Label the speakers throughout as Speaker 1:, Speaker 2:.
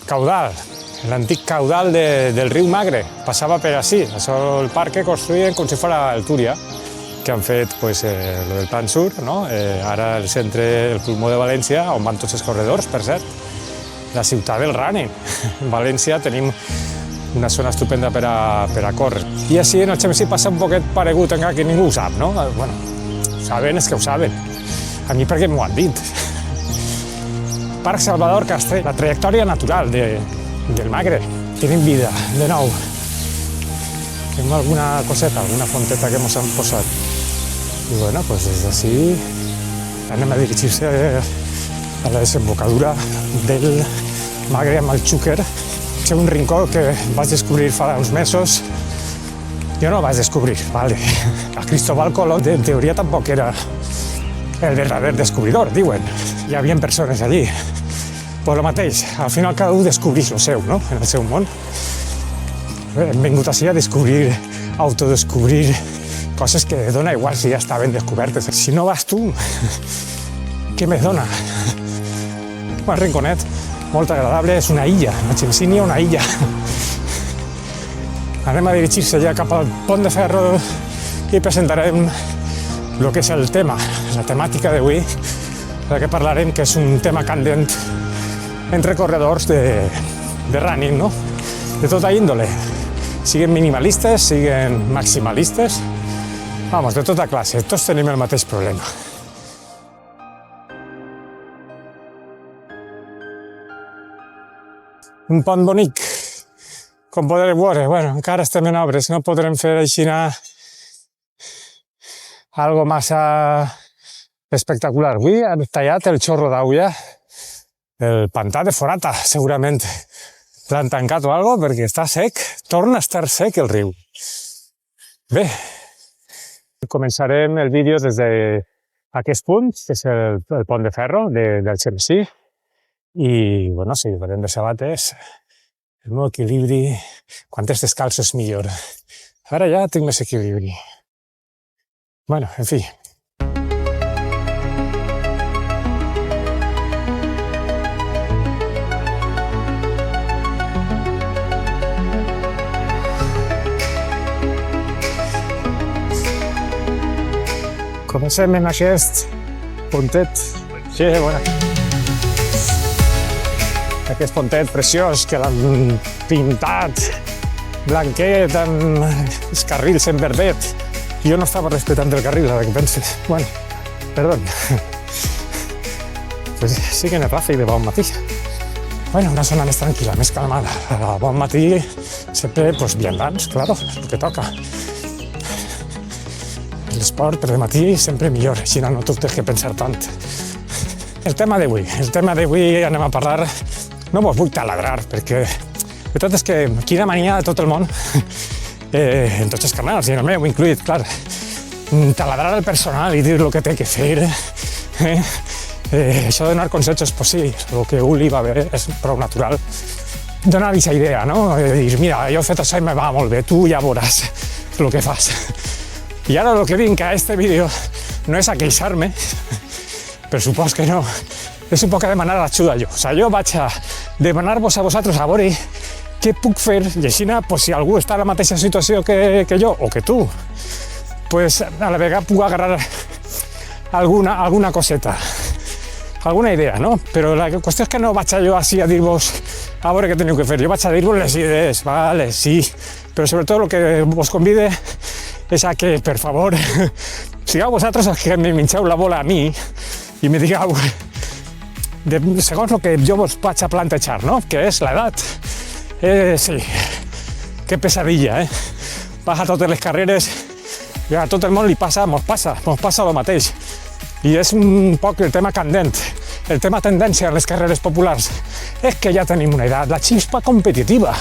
Speaker 1: caudal, l'antic caudal del riu Magre, passava per ací. Això el parc que construïen com si fos el Túria, que han fet pues, lo del Plan Sur, no? Ara el centre, el pulmó de València, on van tots els corredors, per cert, la ciutat del running. En València tenim una zona estupenda per a córrer. I així en el Xemsí passa un poquet paregut, encara que ningú ho sap, no? Bueno, ho saben és que ho saben. A mi perquè m'ho han dit. Parc Salvador Castell, la trajectòria natural del Magre. Tenim vida, de nou. Tenim alguna coseta, alguna fonteta que ens han posat. I bueno, pues des d'ací anem a dirigir-se a la desembocadura del Magre amb el Xúquer. És un rincó que vaig descobrir fa uns mesos. Jo no el vaig descobrir, vale. A Cristóbal Colón, en teoria, tampoc era el verdader descobridor, diuen. Hi havia persones allí. Pues el mateix, al final cada un descobreix el seu, no?, en el seu món. Hem vingut així a descobrir, autodescobrir coses que dona igual si ja estaven descobertes. Si no vas tu, què me dona? Un rinconet molt agradable, és una illa, la Xemsínia, una illa. Anem a dirigir-se ja cap al Pont de Ferro i presentarem el que és el tema, la temàtica d'avui, de què parlarem, que és un tema candent entre corredors de running, no? De tota índole. Siguen minimalistes, siguen maximalistes, vamos, de tota classe, tots tenim el mateix problema. Un pont bonic, com podreu veure, bueno, encara estem en obres, no podrem fer així algo massa espectacular. Avui han tallat el xorro d'aigua del pantà de Forata, segurament l'han tancat o algo perquè està sec, torna a estar sec el riu. Bé, començarem el vídeo des d'aquest punt, que és el pont de ferro del Xemsí, i, bueno, si veurem de sabates, el meu equilibri, quantes descalços millor. Ara ja tinc més equilibri. Bueno, en fi. Comencem en aquest pontet. Sí, bueno. Aquest pontet preciós que l'han pintat blanquet amb els carrils en verdet. Jo no estava respectant el carril, ara que penses. Bueno, perdó. Pues sí que en el tràfic de bon matí. Bueno, una zona més tranquil·la, més calmada. A bon matí sempre, pues, viandants, claro, el que toca. L'esport per de matí sempre millor, així no tot té que pensar tant. El tema d'avui anem a parlar, no vos vull taladrar, perquè la veritat és que quina mania de tot el món, en tots els canals, i en el meu incluït, clar, taladrar el personal i dir el que té que fer, això de donar consejos, pues sí, el que un li va bé és prou natural, donar aquesta idea, no? Dir, mira, jo he fet això i me va molt bé, tu ja veuràs el que fas. I ara el que vinc a este vídeo no és a queixar-me, per supòs que no, és un poc a demanar ajuda jo. O sigui, jo vaig a demanar-vos a vosaltres a veure què puc fer, i així, pues, si algú està en la mateixa situació que jo, o que tu, pues, a la vegada puc agarrar alguna coseta, alguna idea, no? Però la qüestió és que no vaig a jo així a dir-vos a veure què teniu que fer. Jo vaig a dir-vos les idees, vale, sí, però sobretot el que vos convide és a que, per favor, sigueu vosaltres els que me minxeu la bola a mi i me digueu, segons el que jo vos vaig a plantejar, no? Que és l'edat. Sí, que pesadilla, Vas a totes les carreres i a tot el món li passa, mos passa el mateix. I és un poc el tema candent, el tema tendència en les carreres populars. És que ja tenim una edat, la xispa competitiva.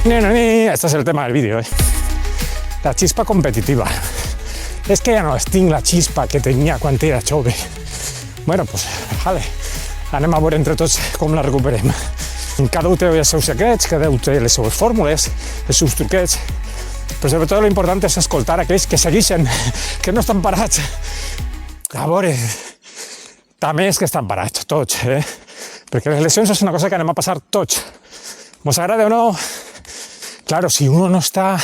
Speaker 1: Este és el tema del vídeo, La xispa competitiva. És que ja no tinc la xispa que tenia quan era jove. Bueno, pues, vale, anem a veure entre tots com la recuperem. Cada un té els seus secrets, cada un té les seues fórmules, els seus truquets, però sobretot l'important és escoltar aquells que segueixen, que no estan parats. A veure, també és que estan parats, tots, perquè les lesions és una cosa que anem a passar tots. Mos agrada o no, claro, si uno no està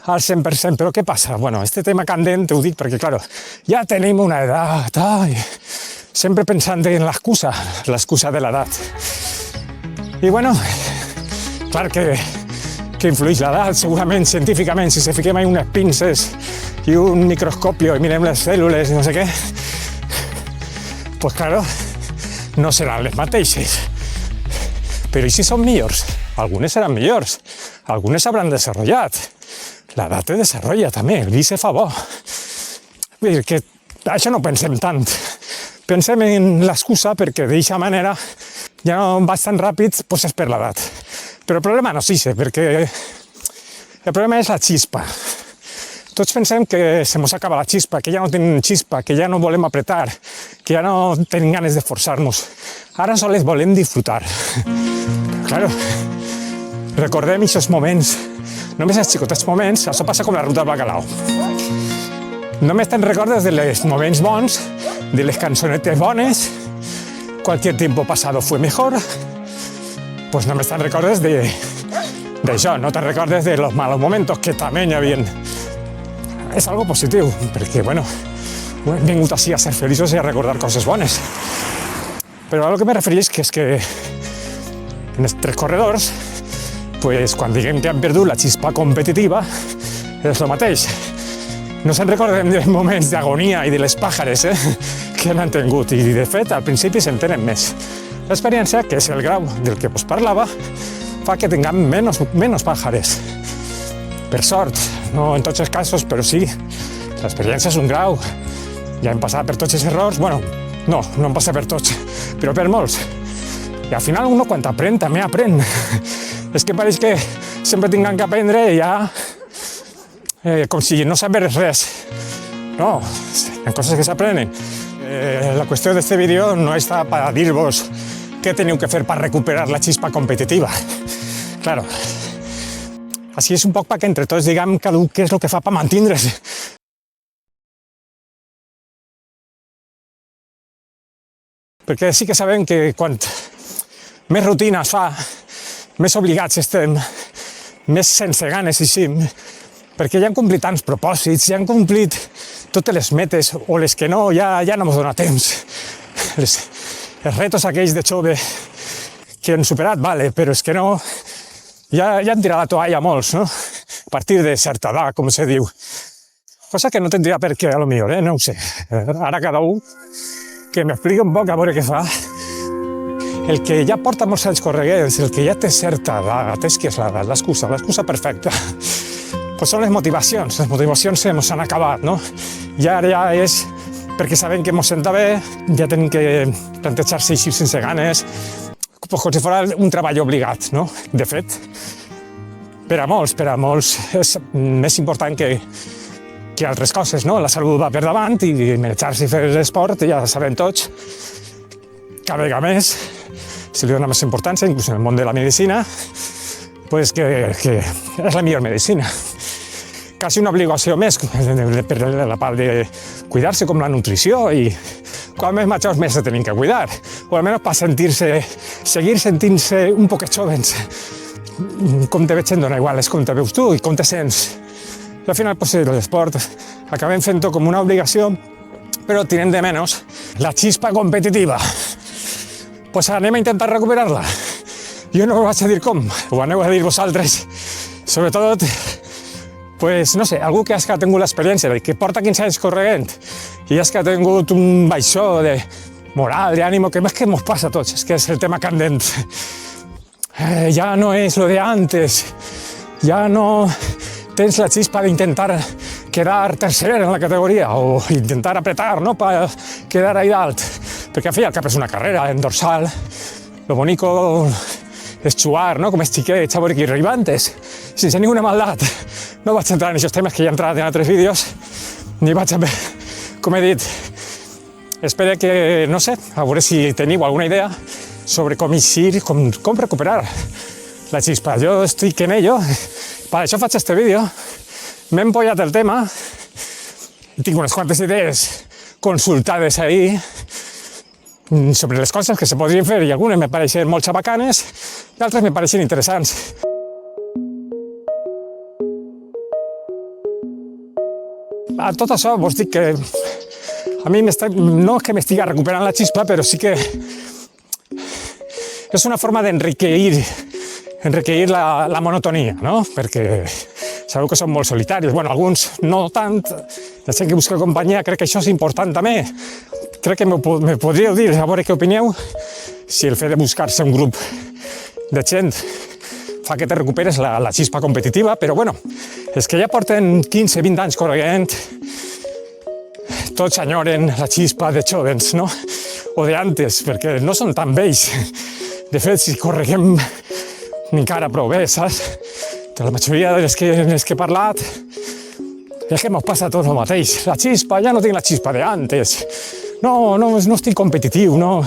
Speaker 1: al 100%, però què passa? Bueno, este tema candent ho dic perquè, claro, ja tenim una edat, sempre pensant en l'excusa de l'edat. I bueno, clar que influeix l'edat, segurament, científicament, si se fiquem ahí unes pinces i un microscopio i mirem les cèl·lules i no sé què, pues claro, no seran les mateixes. Però i si són millors? Algunes seran millors, algunes s'hauran desenvolupat. L'edat te desenvolupa també, el vi se fa bo. Vull dir que això no pensem tant. Pensem en l'excusa perquè d'aquesta manera ja no vaig tan ràpid, doncs és per l'edat. Però el problema no és això, perquè el problema és la xispa. Tots pensem que se mos acaba la xispa, que ja no tenim xispa, que ja no volem apretar, que ja no tenim ganes de forçar-nos. Ara sols volem disfrutar. Claro, recordem aquests moments, només els xicotets moments, això passa com la ruta del bacalao. Només te'n recordes dels moments bons, de les cançonetes bones, cualquier tiempo pasado fue mejor, pues només te'n recordes d'això, no te'n recordes de los malos momentos, que també n'hi havia. És algo positiu, perquè, bueno, hem vingut així a ser feliços i a recordar coses bones. Però a lo que me refereix és que en els tres corredors, pues, quan diguem que han perdut la xispa competitiva, és el mateix. No se'n recorden dels moments d'agonia i de les pàjares que han tingut, i de fet al principi se'n tenen més. L'experiència, que és el grau del que us parlava, fa que tinguem menys pàjares. Per sort, no en tots els casos, però sí, l'experiència és un grau. Ja hem passat per tots els errors, bueno, no hem passat per tots, però per molts. I al final uno quan aprèn també aprèn. És que pareix que sempre tinguem que aprendre i ja com si no sabés res. No, hi ha coses que s'aprenen. La qüestió d'aquest vídeo no està per dir-vos què teniu que fer per recuperar la xispa competitiva. Claro, així és un poc perquè entre tots diguem què és el que fa per mantindre's. Perquè sí que sabem que quan més rutina es fa, més obligats estem, més sense ganes eixim, perquè ja hem complit tants propòsits, ja hem complit totes les metes, o les que no, ja no ens dona temps. Els retos aquells de jove que hem superat, vale, però és que no, ja hem tirat la toalla molts, no? A partir de certa edat, com se diu. Cosa que no tindria per què, a lo millor, no ho sé. Ara cada un que m'expliqui un poc a veure què fa. El que ja porta molts anys correguents, el que ja té certa edat, és que és l'excusa perfecta. Pues són les motivacions se mos han acabat, no? I ara ja és perquè sabem que mos senta bé, ja tenim que plantejar-se així sense ganes, com si fos un treball obligat, no? De fet, per a molts és més important que altres coses, no? La salut va per davant i menjar-se i fer l'esport, ja sabem tots, cada vegada més se li dona més importància, inclús en el món de la medicina, pues que és la millor medicina. Quasi una obligació més per la part de cuidar-se, com la nutrició, i quan més majors més se tenim que cuidar, o almenys per seguir sentint-se un poquet jovens. Com te veig, dona igual, és com te veus tu i com te sents. I al final, pues, l'esport acabem fent-ho com una obligació, però tirem de menys la xispa competitiva. Pues anem a intentar recuperar-la. Jo no ho vaig a dir com, ho aneu a dir vosaltres. Sobretot, pues, no sé, algú que ha tingut l'experiència, que porta 15 anys correguent i ja ha tingut un baixó de moral, d'ànimo, que més que ens passa a tots, és que és el tema candent. Ja no és lo de antes, ja no tens la xispa d'intentar quedar tercer en la categoria o intentar apretar, no?, per quedar ahí dalt. Perquè al fi i al cap és una carrera en dorsal, lo bonico és jugar, no?, com els xiquets, a veure qui arriba antes, sense ninguna maldat. No vaig entrar en aquests temes que ja he entrat en altres vídeos, ni vaig a... Com he dit, espero que, no sé, a veure si teniu alguna idea sobre com eixir, com recuperar la xispa. Jo estic en ello, per això faig este vídeo, m'he empollat el tema, tinc unes quantes idees consultades ahí, sobre les coses que se podrien fer, i algunes me pareixen molt xabacanes i altres me pareixen interessants. A tot això vos dic que a mi no és que m'estiga recuperant la xispa, però sí que és una forma d'enriquir la monotonia, no? Perquè sabeu que som molt solitaris, bueno, alguns no tant, la gent que busca companyia, crec que això és important també. Crec que me podríeu dir, a veure què opineu, si el fet de buscar-se un grup de gent fa que te recuperes la xispa competitiva, però bueno, és que ja porten 15-20 anys corrent, tots enyoren la xispa de jovens, no? O d'antes, perquè no són tan vells. De fet, si correguem encara prou bé, saps? De la majoria de les que he parlat, és que mos passa tot el mateix. La xispa, ja no tinc la xispa d'antes. No estic competitiu, no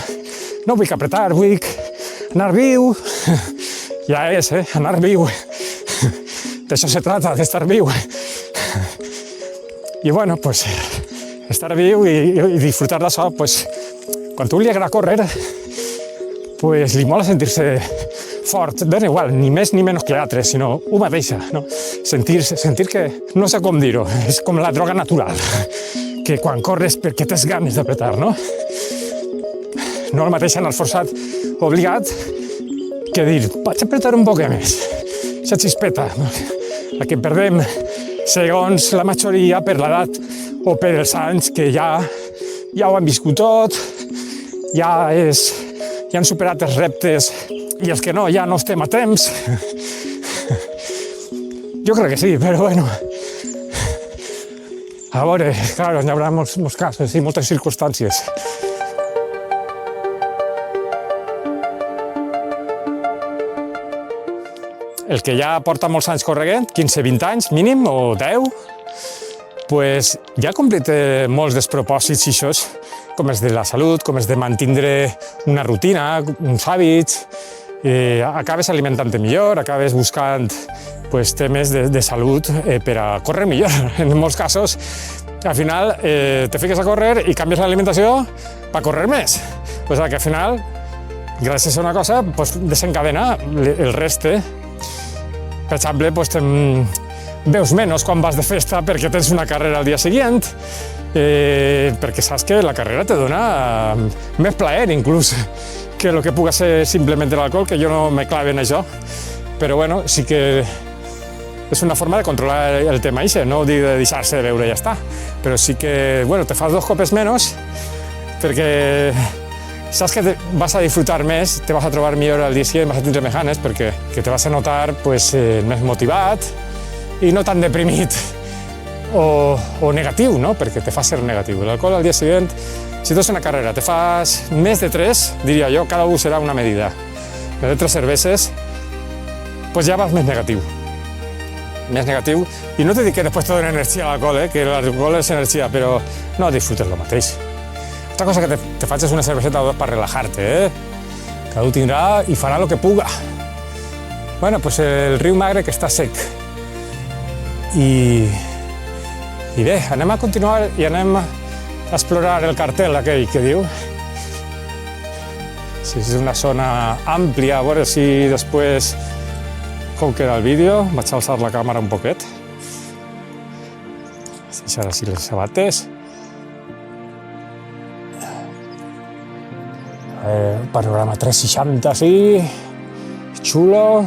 Speaker 1: vull apretar, vull anar viu. Ja és, anar viu. D'això se trata, d'estar viu. I bueno, pues, estar viu i disfrutar d'això, pues, quan tu li agrada córrer, pues, li mola sentir-se fort, dona igual, ni més ni menys que altres, sinó ho mateixa, no? Sentir que, no sé com dir-ho, és com la droga natural, que quan corres perquè tens ganes d'apretar, no? No el mateix anar forçat, obligat, que dir, vaig apretar un poc més, aquesta xispeta, la que perdem segons la majoria per l'edat o per els anys que ja ho han viscut tot, ja han superat els reptes i els que no, ja no estem a temps. Jo crec que sí, però bueno. A veure, clar, hi haurà molts casos i moltes circumstàncies. El que ja porta molts anys correguent, 15-20 anys mínim, o 10, pues ja ha complit molts despropòsits i això, com els de la salut, com els de mantenir una rutina, uns hàbits, acabes alimentant-te millor, acabes buscant pues, temes de salut per a córrer millor. En molts casos, al final, te fiques a córrer i canvies l'alimentació per córrer més. O sigui que al final, gràcies a una cosa, pues, desencadena el reste. Per exemple, pues, veus menys quan vas de festa perquè tens una carrera al dia següent, perquè saps que la carrera te dona més plaer inclús que el que puga ser simplement l'alcohol, que jo no me clave en això, però bueno, sí que és una forma de controlar el tema ixe, no dir de deixar-se de beure i ja està, però sí que, bueno, te fas 2 copes menys perquè saps que vas a disfrutar més, te vas a trobar millor al dia següent, vas a tindre més ganes perquè te vas a notar pues, més motivat i no tan deprimit o negatiu, no? Perquè te fa ser negatiu. L'alcohol al dia següent, si tu és una carrera, te fas més de 3, diria jo, cada un serà una medida. Més de 3 cerveses, pues ja vas més negatiu. Més negatiu. I no te dic que després te dona energia l'alcohol, que l'alcohol és energia, però no disfrutes el mateix. Altra cosa que te faig és una cerveseta o 2 per relajar-te, Cada un tindrà i farà el que puga. Bueno, pues el riu Magre que està sec. I bé, anem a continuar i anem a explorar el cartel aquell que diu. Si és una zona àmplia, a veure si després com queda el vídeo. Vaig alçar la càmera un poquet. Deixar així les sabates. Panorama 360, sí. Xulo.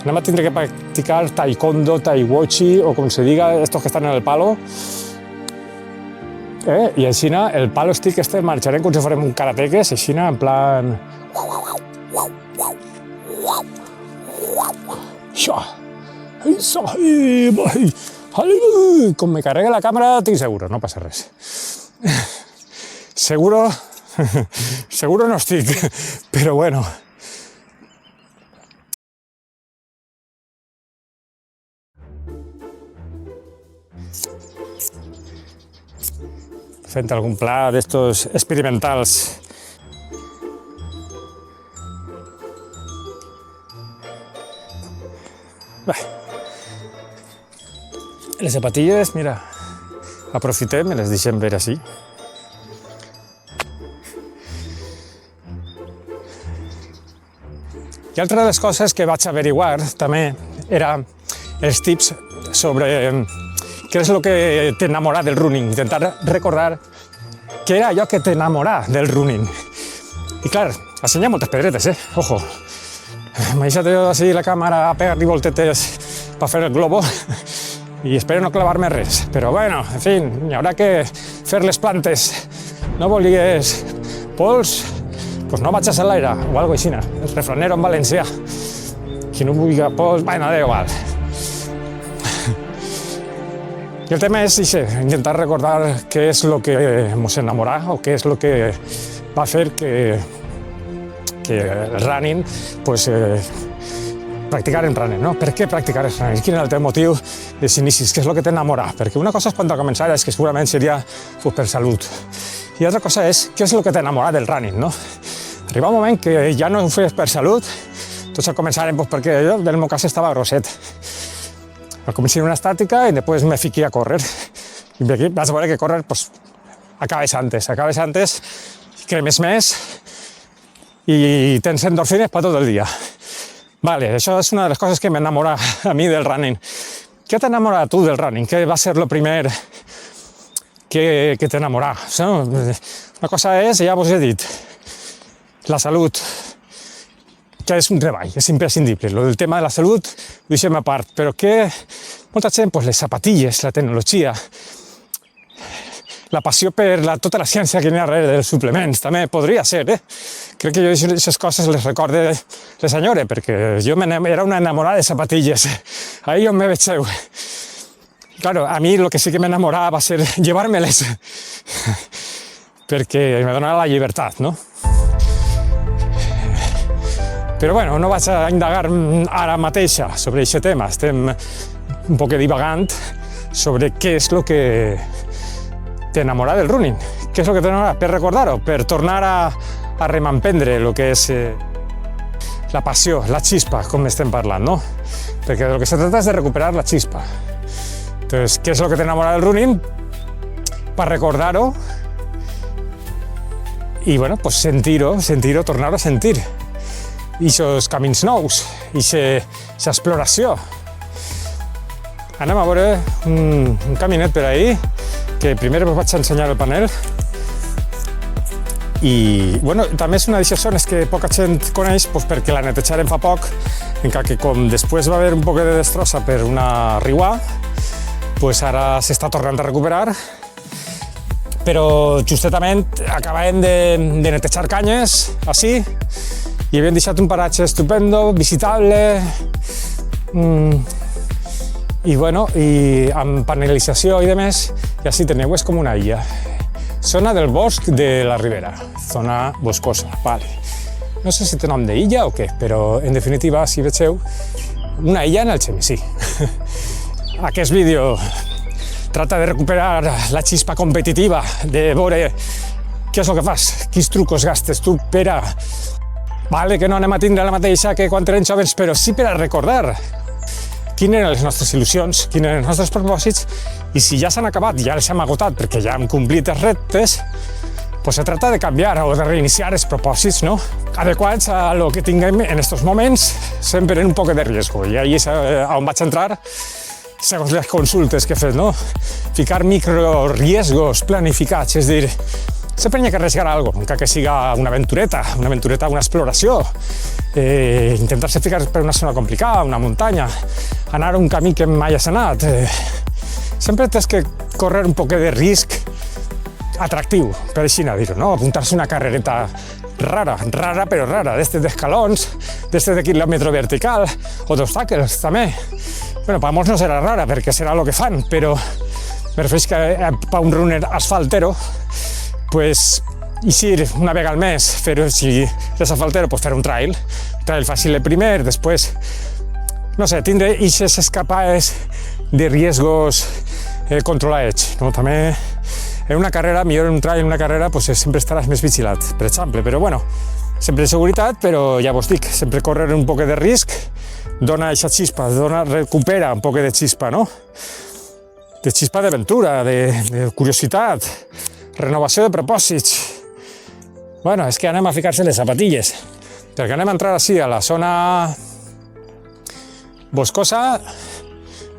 Speaker 1: Anem a tindre que practicar taekwondo, taiwochi, o com se diga, estos que estan en el palo. I així, el palo stick marxarem com si farem un karateques, així, en plan... Com me carregue la càmera, estic seguro, no passa res. Seguro no estic, però bueno. Fent algun pla d'estos experimentals. Bé. Les zapatilles, mira, aprofitem i les deixem ver així. I altra de les coses que vaig averiguar també era els tips sobre què és el que t'enamora del running, intentar recordar què era allò que t'enamora del running. I clar, així hi ha moltes pedretes, ojo. M'he deixat jo així la càmera a pegar-li voltetes per fer el globo i espero no clavar-me res. Però bueno, en fi, hi haurà que fer les plantes. No volies pols? Pues no vaig a l'aire, o algo així, el refranero en valencià. Qui no vulgui pols, bueno, da igual. I el tema és intentar recordar què és el que ens enamora o què és el que va fer que el running, pues, practicar el running, no? Per què practicar el running? Quin era el teu motiu dels inicis? Què és el que t'enamora? Perquè una cosa és quan començar és que segurament seria per salut. I altra cosa és què és el que t'enamora del running, no? Arriba un moment que ja no ho fes per salut, tots començarem perquè jo, en el meu cas, estava grosset. Va començar una estàtica i després me fiqué a córrer. I aquí vas veure que córrer, pues, acabes antes, cremes més i tens endorfines per tot el dia. Vale, això és una de les coses que m'enamora a mi del running. Què t'enamora tu del running? Què va ser el primer que t'enamora? Una cosa és, ja vos he dit, la salut, que és un treball, és imprescindible. El tema de la salut ho deixem a part, però que molta gent, pues, les zapatilles, la tecnologia, la passió per tota la ciència que hi ha darrere dels suplements, també podria ser, Crec que jo aquestes coses les recorde la senyora, perquè jo era una enamorada de zapatilles. Ahí on me vegeu. Claro, a mi el que sí que m'enamorava va ser llevar-me-les, perquè me donava la llibertat, no? Però bueno, no vaig a indagar ara mateixa sobre aquest tema. Estem un poc divagant sobre què és el que t'enamora del running. Què és el que t'enamora? Per recordar-ho, per tornar a remampendre el que és la passió, la xispa, com estem parlant, no? Perquè del que se trata és de recuperar la xispa. Entonces, què és el que t'enamora del running? Per recordar-ho i, bueno, pues sentir-ho, tornar-ho a sentir. I aquests camins nous, i aquesta exploració. Anem a veure un caminet per ahí, que primer vaig ensenyar el panel. I, bueno, també és una d'aquestes zones que poca gent coneix, pues, perquè la netejarem fa poc, encara que com després va haver un poc de destrossa per una riuà, pues ara s'està tornant a recuperar. Però justament acabàvem de netejar canyes, així, i havien deixat un paratge estupendo, visitable, i bueno, i amb panelització i demés, i així teniu, és com una illa. Zona del bosc de la Ribera, zona boscosa, vale. No sé si té nom d'illa o què, però en definitiva, si vegeu, una illa en el Xemesí. Aquest vídeo trata de recuperar la xispa competitiva, de veure què és el que fas, quins trucos gastes tu per a... Vale, que no anem a tindre la mateixa que quan érem jovens, però sí per a recordar quines eren les nostres il·lusions, quins eren els nostres propòsits, i si ja s'han acabat, ja els hem agotat perquè ja hem complit els reptes, pues se trata de canviar o de reiniciar els propòsits, no? Adequats a lo que tinguem en estos moments, sempre en un poc de riesgo. I ahí és on vaig entrar, segons les consultes que he fet, no? Ficar microriesgos planificats, és dir, sempre hi ha que arriesgar alguna cosa, encara que siga una aventureta, una exploració, intentar-se ficar per una zona complicada, una muntanya, anar a un camí que mai has anat. Sempre tens que córrer un poc de risc atractiu, per així dir-ho, no? Apuntar-se una carrereta rara però rara, d'escalons, de quilòmetre vertical, o d'obstacles també. Bueno, per molts no serà rara, perquè serà el que fan, però me refereix que per un runner asfaltero, pues, eixir una vegada al mes, fer, si és asfaltero, pues fer un trail fàcil el primer, després, no sé, tindre eixes escapades de riesgos controlats, no? També en una carrera, millor en un trail, en una carrera, pues sempre estaràs més vigilat, per exemple, però bueno, sempre de seguretat, però ja vos dic, sempre córrer un poc de risc, dona aquesta xispa, recupera un poc de xispa, no? De xispa d'aventura, de curiositat, renovació de propòsits. Bueno, és que anem a ficar-se les zapatilles. perquè anem a entrar així a la zona boscosa,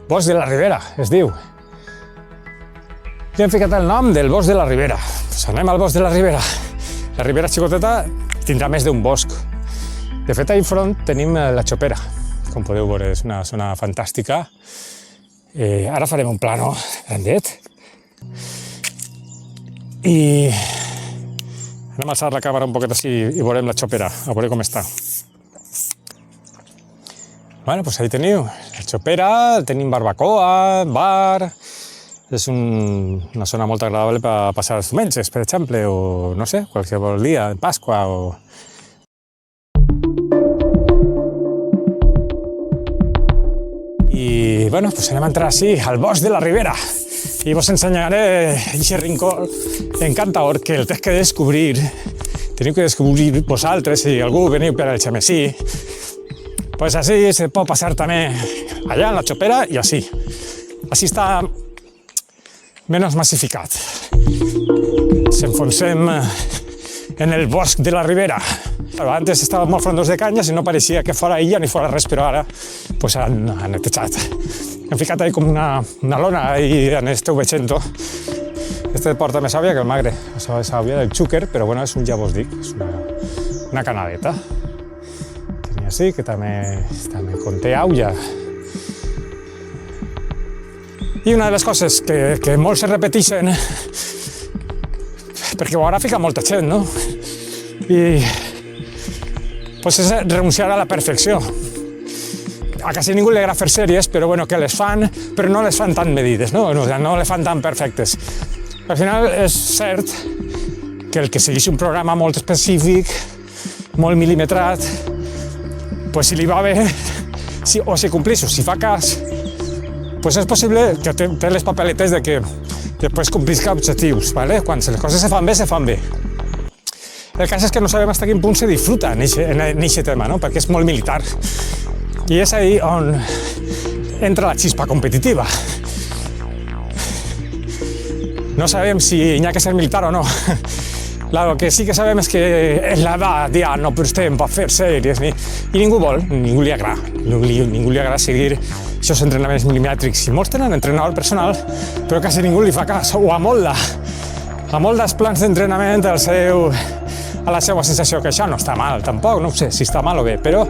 Speaker 1: Bosc de la Ribera, es diu. I hem ficat el nom del Bosc de la Ribera. Pues anem al Bosc de la Ribera. La Ribera xicoteta tindrà més d'un bosc. De fet, ahí front tenim la Xopera. Com podeu veure, és una zona fantàstica. Ara farem un plano grandet. I anem a alçar la càmera un poquet així i veurem la Xopera, a veure com està. Bueno, pues ahí teniu la Xopera, tenim barbacoa, bar. És una zona molt agradable per passar els diumenges, per exemple, o no sé, qualsevol dia, Pasqua o... I bueno, pues anem a entrar així al Bosc de la Ribera i vos ensenyaré aquest rincó encantador que el tens que descobrir. Teniu que descobrir vosaltres, si algú veniu per al Xemesí. Pues así se pot passar també allà en la Xopera i així. Així està menos masificat. S'enfonsem en el Bosc de la Ribera. Antes estava molt frondós de canyes i no pareixia que fora illa ni fora res, però ara pues, han netejat. Hem ficat ahí com una lona i esteu veient. Este porta més àvia que el magre. Això és àvia del xúquer, però bueno, és un, ja vos dic, és una canaleta. Tenia així, que també conté aulla. I una de les coses que molt se repeteixen, perquè ara fica molta gent, no? I pues és renunciar a la perfecció. A quasi ningú li agrada fer sèries, però bueno, que les fan, però no les fan tan medides, no? No les fan tan perfectes. Al final és cert que el que segueix un programa molt específic, molt mil·limetrat, pues si li va bé, o si compleix o si fa cas, pues és possible que té les papeletes de que després complisca objectius, ¿vale? Quan les coses se fan bé, se fan bé. El cas és que no sabem fins a quin punt se disfruta en aquest tema, no? Perquè és molt militar. I és ahí on entra la xispa competitiva. No sabem si hi ha que ser militar o no. Lo que sí que sabem és que és l'edat, ja no estem per fer sèries, i ningú vol, ningú li agrada. Ningú li agrada seguir aquests entrenaments milimètrics. I molts tenen entrenador personal, però quasi ningú li fa cas, o amolda els plans d'entrenament a la seva sensació, que això no està mal, tampoc, no sé si està mal o bé, però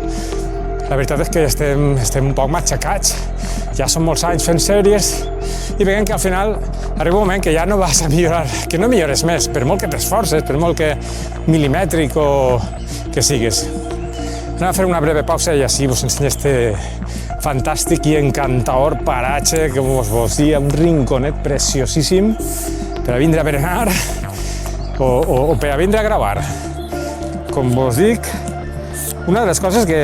Speaker 1: la veritat és que estem un poc matxacats, ja són molts anys fent sèries, i veiem que al final arriba un moment que ja no vas a millorar, que no millores més, per molt que t'esforces, per molt que milimètric o que sigues. Anem a fer una breve pausa i així vos ensenyo este fantàstic i encantador paratge que vos dia, un rinconet preciosíssim per a vindre a berenar o per a vindre a gravar. Com vos dic, una de les coses que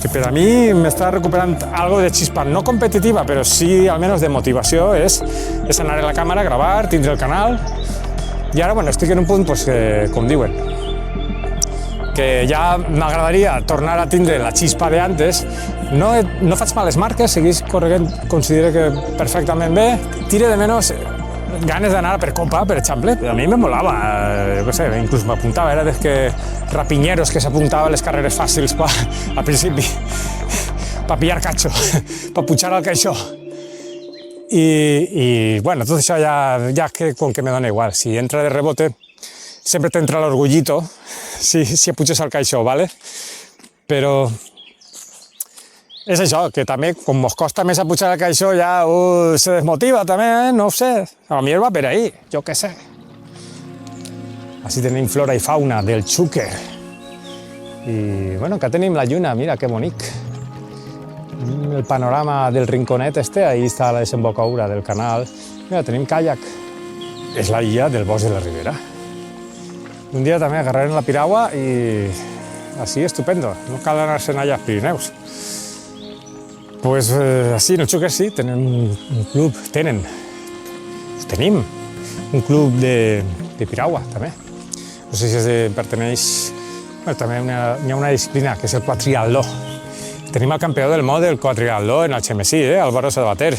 Speaker 1: per a mi m'està recuperant algo de xispa, no competitiva, però sí almenys de motivació, és anar a la càmera, gravar, tindre el canal. I ara, bueno, estic en un punt, pues, com diuen, que ja m'agradaria tornar a tindre la xispa d'antes. No faig males marques, seguís corregent, considero que perfectament bé. Tire de menys ganes d'anar per copa, per exemple. A mi me molava, jo què sé, inclús m'apuntava, era dels que rapiñeros que s'apuntava a les carreres fàcils al principi, per pillar catxo, per pujar al caixó. I bueno, tot això ja com que me dona igual. Si entra de rebote, sempre t'entra l'orgullito, si puges al caixó, ¿vale? Però és això, que també, com mos costa més a pujar al caixó, ja se desmotiva també, no ho sé. A mi va per ahí, jo què sé. Així tenim flora i fauna del xúquer. I, bueno, que tenim la lluna, mira que bonic. El panorama del rinconet ahí està la desembocadura del canal. Mira, tenim caiac. És la illa del Bosc de la Ribera. Un dia també agarrarem la piragua i així, estupendo. No cal anar-se'n allà als Pirineus. Pues així, en el xúquer sí, tenim un club, tenim un club de piragua, també. No sé si perteneix... Bueno, també hi ha una disciplina, que és el quadriatló. Tenim el campió del món del quadriatló en el Xemesí, Álvaro Sabater.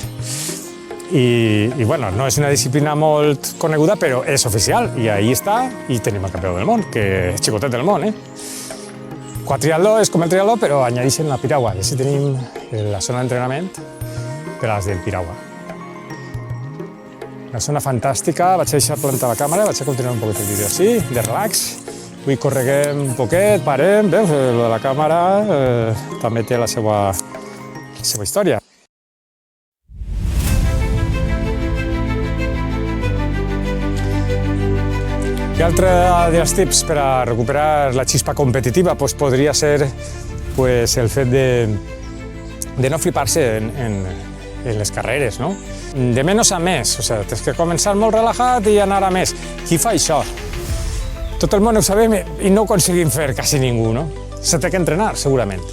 Speaker 1: I bueno, no és una disciplina molt coneguda, però és oficial, i ahí està, i tenim el campió del món, que és xicotet del món, Quadriatló és com el triatló, però añadeixen la piragua. I així tenim la zona d'entrenament per a les del piragua. Una zona fantàstica, vaig deixar plantar la càmera, vaig a continuar un poquet el vídeo així, de relax. Avui correguem un poquet, parem, veus, la càmera també té la seva història. I altre dels tips per a recuperar la xispa competitiva podria ser el fet de no flipar-se en les carreres, no? De menys a més, o sigui, tens que començar molt relaxat i anar a més. Qui fa això? Tot el món ho sabem i no ho aconseguim fer quasi ningú, no? Se té que entrenar, segurament.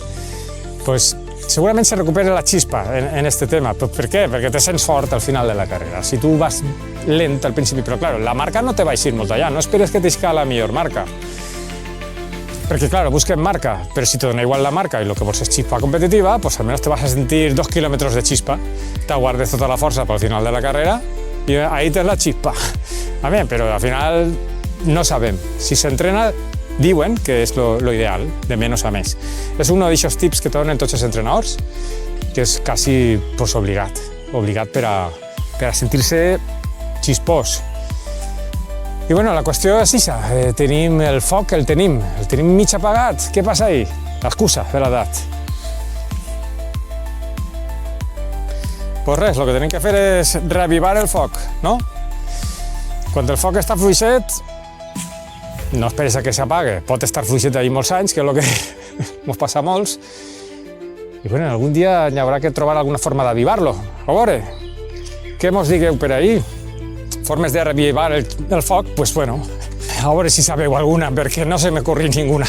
Speaker 1: Segurament se recupera la xispa en aquest tema. Per què? Perquè te sents fort al final de la carrera. Si tu vas lent al principi, però clar, la marca no te va eixir molt allà, no esperes que t'isca la millor marca. Perquè, clar, busquem marca, però si te dona igual la marca i el que vols és xispa competitiva, pues almenys te vas a sentir 2 quilòmetres de xispa, t'aguardes tota la força pel final de la carrera i ahí tens la xispa. Però al final no sabem. Si s'entrena, diuen que és lo ideal, de menys a més. És un d'aquests tips que donen tots els entrenadors, que és quasi obligat per a sentir-se xispós. I bueno, la qüestió és això, tenim el foc, el tenim mig apagat. Què passa ahí? L'excusa de l'edat. Pues res, el que tenim que fer és reavivar el foc, no? Quan el foc està fluixet, no esperes a que s'apague. Pot estar fluixet ahí molts anys, que és el que ens passa a molts. I bueno, algun dia hi haurà que trobar alguna forma d'avivar-lo. A veure, què mos digueu per ahí? Formes de reavivar el foc, pues bueno, a veure si sabeu alguna, perquè no se m'ocorri ninguna.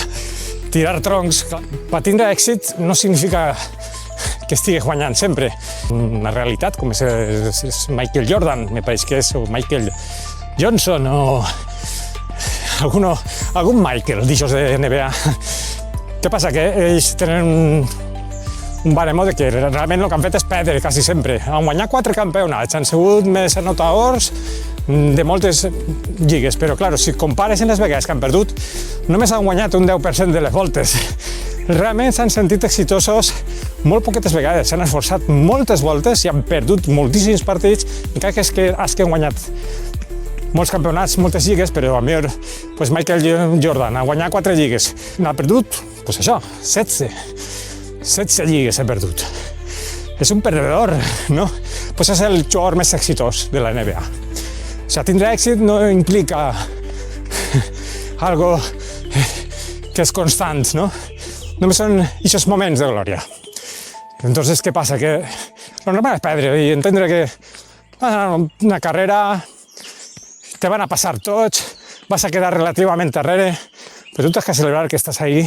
Speaker 1: Tirar troncs, per tindre èxit no significa que estigues guanyant sempre. Una realitat, com és Michael Jordan, me pareix que és, o Michael Johnson, o algun Michael, d'aixòs de NBA. Què passa? Que ells tenen un baremo de que realment el que han fet és perdre quasi sempre. Han guanyat 4 campionats, han sigut més anotadors de moltes lligues, però clar, si compares en les vegades que han perdut, només han guanyat un 10% de les voltes. Realment s'han sentit exitosos molt poquetes vegades, s'han esforçat moltes voltes i han perdut moltíssims partits, encara que és que han guanyat molts campionats, moltes lligues, però a millor Michael Jordan ha guanyat 4 lligues, n'ha perdut, això, 16 lligues ha perdut. És un perdedor, no? És el jugador més exitós de la NBA. O sigui, tindre èxit no implica algo que és constant, no? Només són aquests moments de glòria. Entonces, què passa? Que lo normal és perdre i entendre que una carrera te van a passar tots, vas a quedar relativament darrere, però tu tens que celebrar que estàs ahí,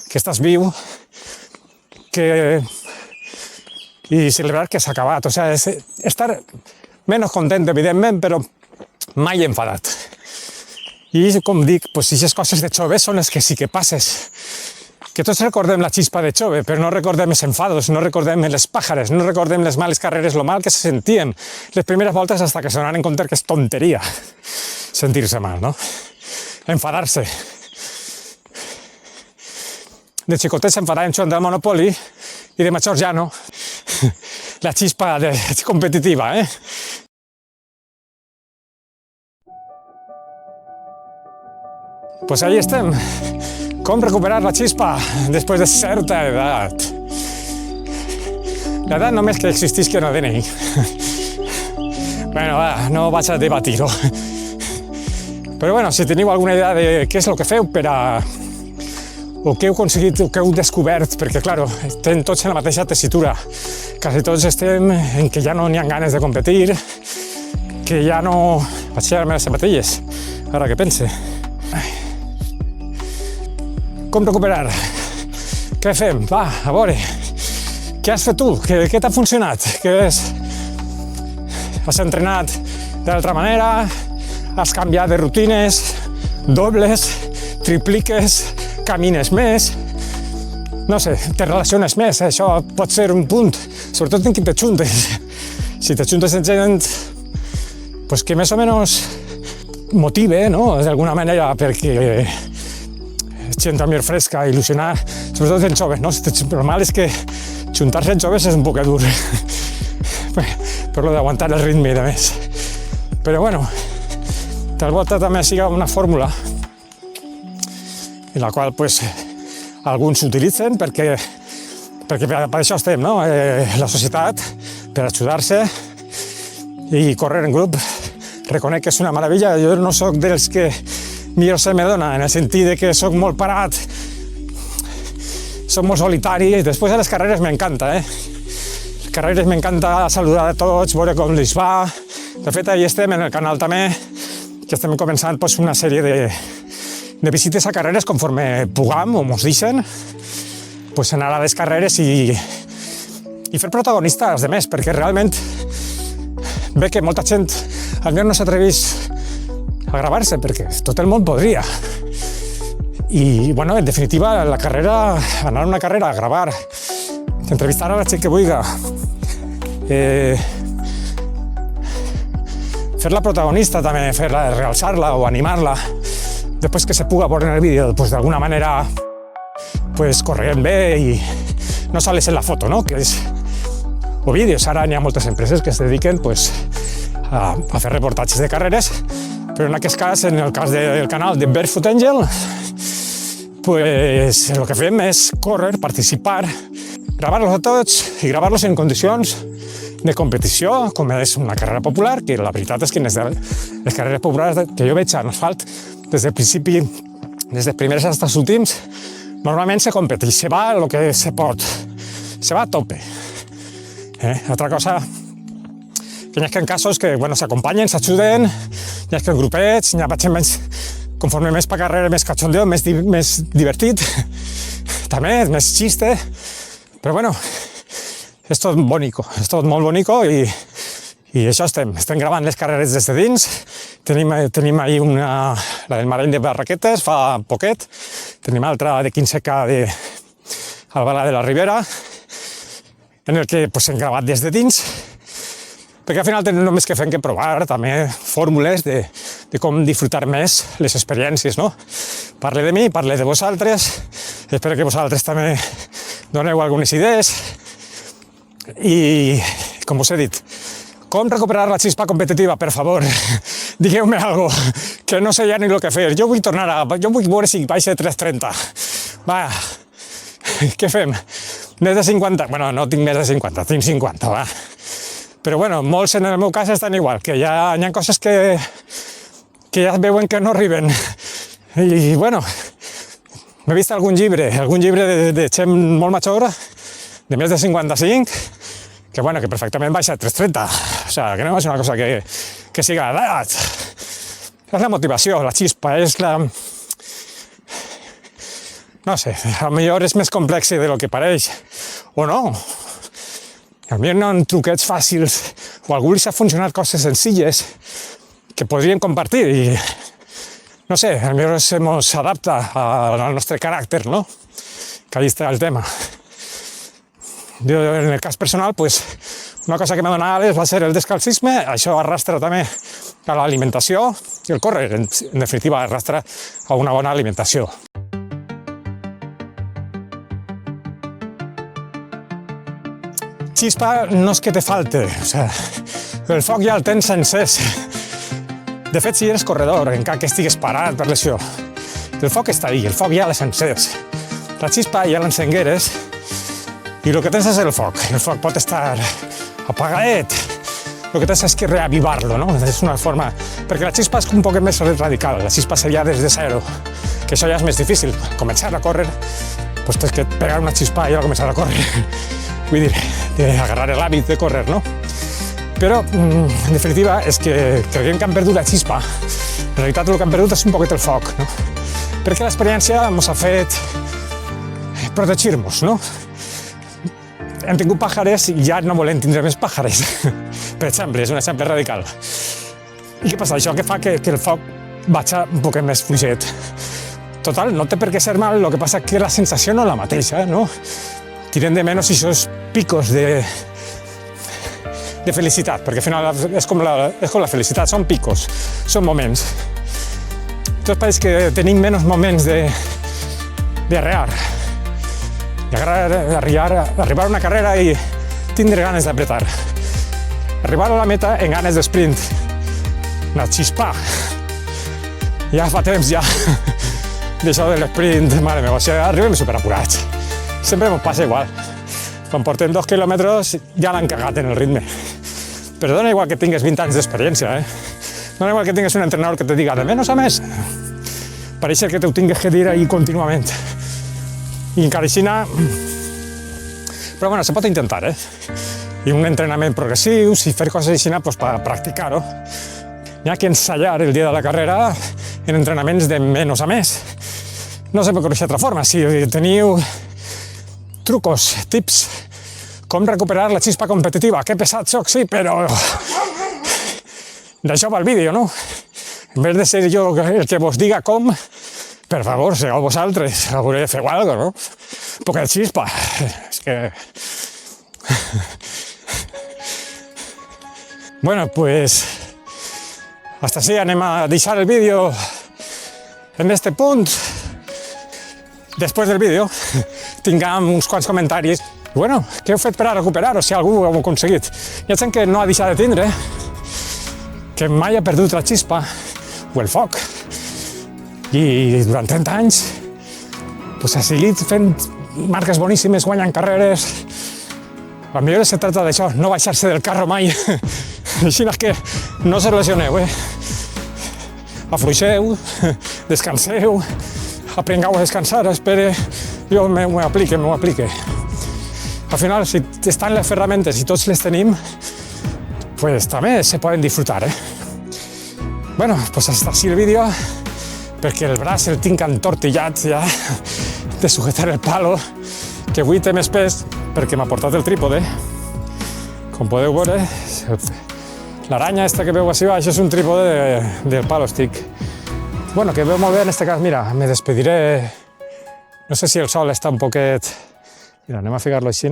Speaker 1: que estàs viu, i celebrar que s'ha acabat. O sigui, estar menys content, evidentment, però mai enfadat. I, com dic, aquestes coses de jove són les que sí que passes. Que tots recordem la xispa de jove, però no recordem els enfados, no recordem les pàjares, no recordem les males carreres, lo mal que se sentíem les primeres voltes hasta que se donaran en compte que és tonteria sentir-se mal, no? Enfadar-se. De xicotets s'enfadaven jugant al Monopoly i de majors ja no. La xispa competitiva, Pues ahí estem. Com recuperar la xispa després de certa edat. L'edat només que existisca en el DNI. Bueno, va, no vaig a debatir-ho. Però bueno, si teniu alguna idea de què és el que feu per a o què heu aconseguit, o què heu descobert, perquè, clar, estem tots en la mateixa tessitura. Quasi tots estem en que ja no n'hi ha ganes de competir, que ja no... Vaig llevar-me les sabatilles, ara que pense. Com recuperar? Què fem? Va, a veure. Què has fet tu? Què t'ha funcionat? Has entrenat d'altra manera? Has canviat de rutines? Dobles? Tripliques? Camines més? No sé, te relaciones més, això pot ser un punt, sobretot en qui te juntes. Si te juntes amb gent que més o menys motive, no? D'alguna manera, perquè gent també fresca, il·lusionada, sobretot en joves, no? El mal és que juntar-se en joves és un poc dur, per lo d'aguantar el ritme i de més. Però bueno, tal volta també siga una fórmula en la qual pues, alguns s'utilitzen perquè per això estem, no? La societat, per ajudar-se i córrer en grup. Reconec que és una meravella, jo no sóc dels que millor se me dona, en el sentit de que sóc molt parat, sóc molt solitari, i després a les carreres m'encanta, Les carreres m'encanta saludar a tots, veure com els va. De fet, ahí estem en el canal també, que estem començant pues, una sèrie de visites a carreres conforme puguem o mos deixen, pues, anar a les carreres i fer protagonistes als demés, perquè realment ve que molta gent almenys no s'atreveix a gravar-se, perquè tot el món podria. I, bueno, en definitiva, la carrera, anar a una carrera, a gravar, entrevistar a la gent que vulgui, fer-la protagonista també, fer-la, realçar-la o animar-la, després que se puga veure en el vídeo, pues, d'alguna manera, pues, corrent bé i no sales en la foto, no? Que és, o vídeos, ara hi ha moltes empreses que es dediquen, pues, a fer reportatges de carreres, però en aquest cas, en el cas del canal de Barefoot Angel, pues el que fem és córrer, participar, gravar-los a tots i gravar-los en condicions de competició, com és una carrera popular, que la veritat és que les carreres populars que jo veig en asfalt, des del principi, des dels primers fins als últims, normalment se competeix, se va el que se pot, se va a tope. Altra cosa, que hi ha casos que bueno, s'acompanyen, s'ajuden, hi ha que grupets, hi ha més, conforme més per carrera, més cachondeo, més divertit, també, més xiste, però bueno, és tot bonico, és tot molt bonico i això estem gravant les carreres des de dins, tenim ahí una, la del Mareny de Barraquetes fa poquet, tenim altra de 15K de Albalà de la Ribera, en el que pues, hem gravat des de dins, perquè al final tenim només que fem que provar també fórmules de com disfrutar més les experiències, no? Parle de mi, parle de vosaltres, espero que vosaltres també doneu algunes idees i, com us he dit, com recuperar la xispa competitiva, per favor, digueu-me algo, que no sé ja ni el que fer, jo vull veure si baixa de 3.30, va, què fem? Més de 50, bueno, no tinc més de 50, tinc 50, va. Però bueno, molts en el meu cas estan igual, que hi ha coses que ja veuen que no arriben. I bueno, m'he vist algun llibre de gent molt major, de més de 55, que bueno, que perfectament baixa a 3.30. O sigui, que no és una cosa que siga d'edat. És la motivació, la xispa, és la... No sé, potser és més complex de lo que pareix, o no. Potser no han truquets fàcils, o algú li ha funcionat coses senzilles que podrien compartir i, no sé, potser se mos adapta al nostre caràcter, no? Que ahí està el tema. Jo, en el cas personal, pues, una cosa que m'ha donat va ser el descalcisme, això arrastra també a l'alimentació, i el córrer, en definitiva, arrastra a una bona alimentació. Xispa no és que te falte, o sea, el foc ja el tens sencers. De fet, si eres corredor, encara que estigues parat per lesió, el foc està ahí, el foc ja l'has encès. La xispa ja l'encengueres i el que tens és el foc. El foc pot estar apagadet, el que tens és que reavivar-lo, no? És una forma... Perquè la xispa és un poc més radical, la xispa seria des de zero, que això ja és més difícil. Començar a córrer, pues tens que pegar una xispa i ja començar a córrer. Vull dir, agarrar l'hàbit de córrer, no? Però, en definitiva, és que creiem que han perdut la xispa. En realitat, el que han perdut és un poquet el foc, no? Perquè l'experiència ens ha fet protegir-nos, no? Hem tingut pàjares i ja no volem tindre més pàjares. Per exemple, és un exemple radical. I què passa? Això que fa que el foc vagi un poquet més fluixet. Total, no té per què ser mal, el que passa que la sensació no és la mateixa, no? Tirem de menys aquests picos de felicitat, perquè al final és com la felicitat, són picos, són moments. Tot pareix que tenim menys moments d'arrear. Arribar a una carrera i tindre ganes d'apretar. Arribar a la meta en ganes de sprint. Una xispa. Ja fa temps, ja, d'això de l'esprint, mare meva, o sigui, arribem superapurats. Sempre ens passa igual. Quan portem 2 quilòmetres ja l'han cagat en el ritme. Però dona igual que tingues 20 anys d'experiència, Dona igual que tingues un entrenador que te diga de menos a més. Pareix que t'ho tingues que dir ahí contínuament. I encara així però bueno, se pot intentar, I un entrenament progressiu, si fer coses així, pues per practicar-ho. Hi ha que ensayar el dia de la carrera en entrenaments de menos a més. No sé per quina altra forma, si teniu trucos, tips, com recuperar la xispa competitiva. Que pesat soc, sí, però d'això va el vídeo, no? En vez de ser jo el que vos diga com, per favor, sigueu vosaltres, hauré de fer alguna cosa, no? Un poc de xispa. És que... Bueno, pues... Hasta así, anem a deixar el vídeo en este punt. Després del vídeo tinguem uns quants comentaris. Bueno, què heu fet per a recuperar-ho, si algú ho heu aconseguit? Hi ha gent que no ha deixat de tindre, que mai ha perdut la xispa o el foc. I durant 30 anys pues, ha seguit fent marques boníssimes, guanyant carreres. A millor se trata d'això, no baixar-se del carro mai. Així que no se lesioneu, Afluixeu, descanseu, aprengueu a descansar, espere, jo m'ho aplique. Al final, si estan les ferramentes i tots les tenim, pues també se poden disfrutar, Bueno, pues hasta así el vídeo, perquè el braç el tinc entortillat ja de sujetar el palo, que avui té més pes perquè m'ha portat el trípode. Com podeu veure, l'aranya esta que veu així baix és un trípode del palo stick. Bueno, que veu molt bé en este cas, mira, me despediré. No sé si el sol està un poquet... Mira, anem a ficar-lo així,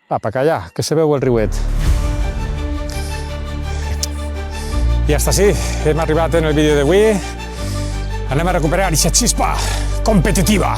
Speaker 1: Va, pa callar, que se veu el riuet. I hasta així, hem arribat en el vídeo d'avui. Anem a recuperar aquesta xispa competitiva.